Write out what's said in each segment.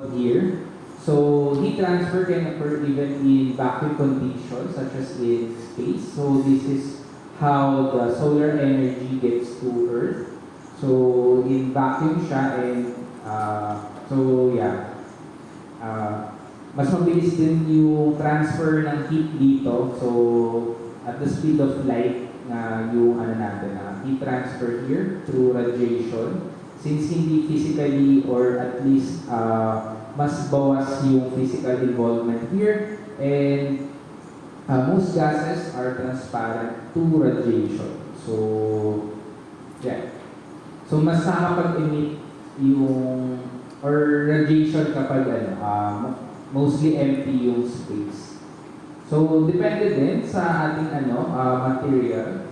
here. So heat transfer can occur even in vacuum conditions such as in space. So this is how the solar energy gets to Earth. So in vacuum siya and mas mabilis din yung transfer ng heat dito. So at the speed of light na yung heat transfer here through radiation. Since hindi physically or at least mas bawas yung physical involvement here and most gases are transparent to radiation. So, yeah. So, mas nakakapag-emit yung or radiation kapag mostly empty yung space. So, depende din sa ating material.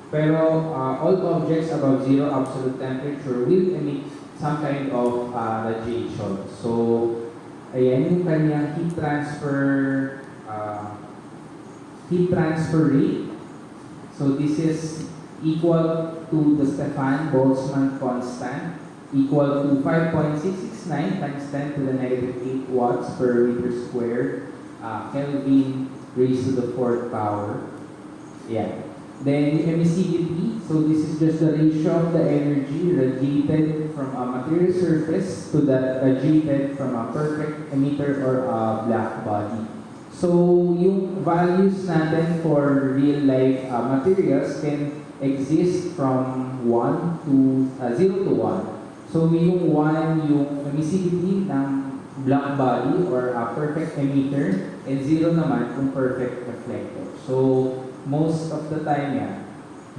Pero all objects above zero absolute temperature will emit some kind of radiation. So, ayan yung kanyang heat transfer rate. So, this is equal to the Stefan-Boltzmann constant, equal to 5.669 times 10 to the negative 8 watts per meter squared, Kelvin raised to the 4th power. Yeah. Then emissivity, so this is just the ratio of the energy radiated from a material surface to the radiated from a perfect emitter or a black body. So yung values natin for real life materials can exist from 1 to 0 to 1. So yung 1 yung emissivity ng black body or a perfect emitter and 0 naman kung perfect reflector. So most of the time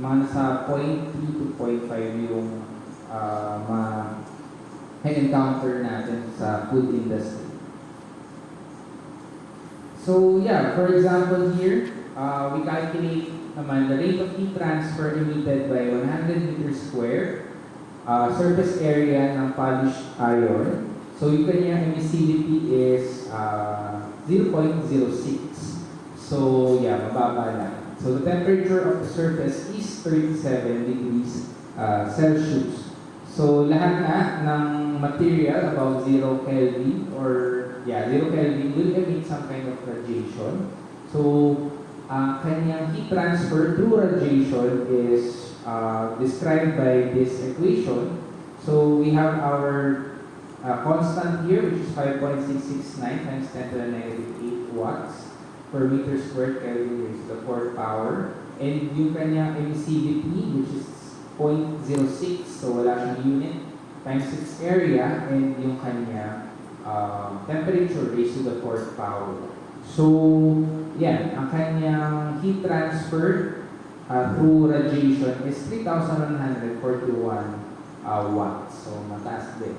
mga nasa 0.3 to 0.5 yung ma-encounter natin sa food industry. So for example here, we calculate naman the rate of heat transfer emitted by 100 meters square surface area ng polished iron. So yung kanyang emissivity is 0.06. So mababa lang. So the temperature of the surface is 37 degrees Celsius. So lahat na ng material above 0 Kelvin or 0 Kelvin will emit some kind of radiation. So kanyang heat transfer through radiation is described by this equation. So we have our constant here, which is 5.669 times 10 to the negative 8 watts per meter squared Kelvin raised to the 4th power. And yung kanyang emissivity, which is 0.06, so wala siyang unit, times its area, and yung kanyang temperature raised to the 4th power. So, ang kanyang heat transfer through radiation is 3,141 watts. So, mataas din.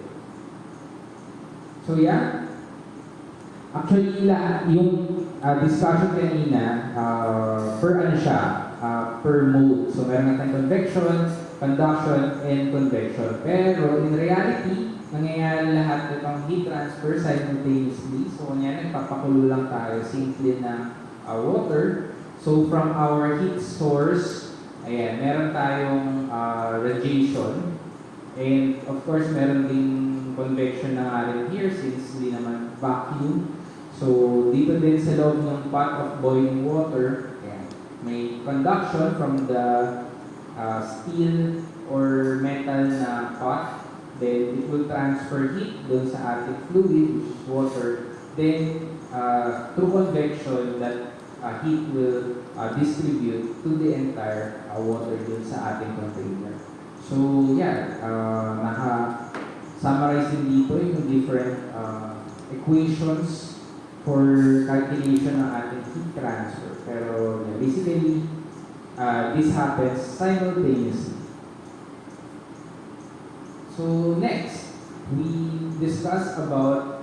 So, actually, yung discussion kanina, per mode. So, meron natin convection, conduction, and convection. Pero, in reality, nangyayari lahat itong heat transfer simultaneously. So, nagpapakulo lang tayo simple na water. So, from our heat source, meron tayong radiation. And, of course, meron ding convection na nga rin here since hindi naman vacuum. So, dito din sa loob ng pot of boiling water, may conduction from the steel or metal na pot. Then, it will transfer heat dun sa ating fluid, which is water. Then, through convection, that heat will distribute to the entire water dun sa ating container. So, naka-summarize din dito yung different equations for calculation ng ating heat transfer. Pero basically, this happens simultaneously. So next, we discuss about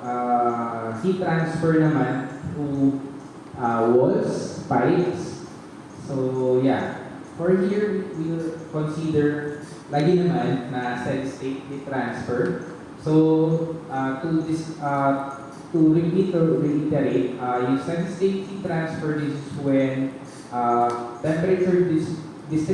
heat transfer naman through walls, pipes. So for here, we will consider lagi naman na steady-state heat transfer. So to repeat or reiterate, yung steady-state heat transfer, this is when temperature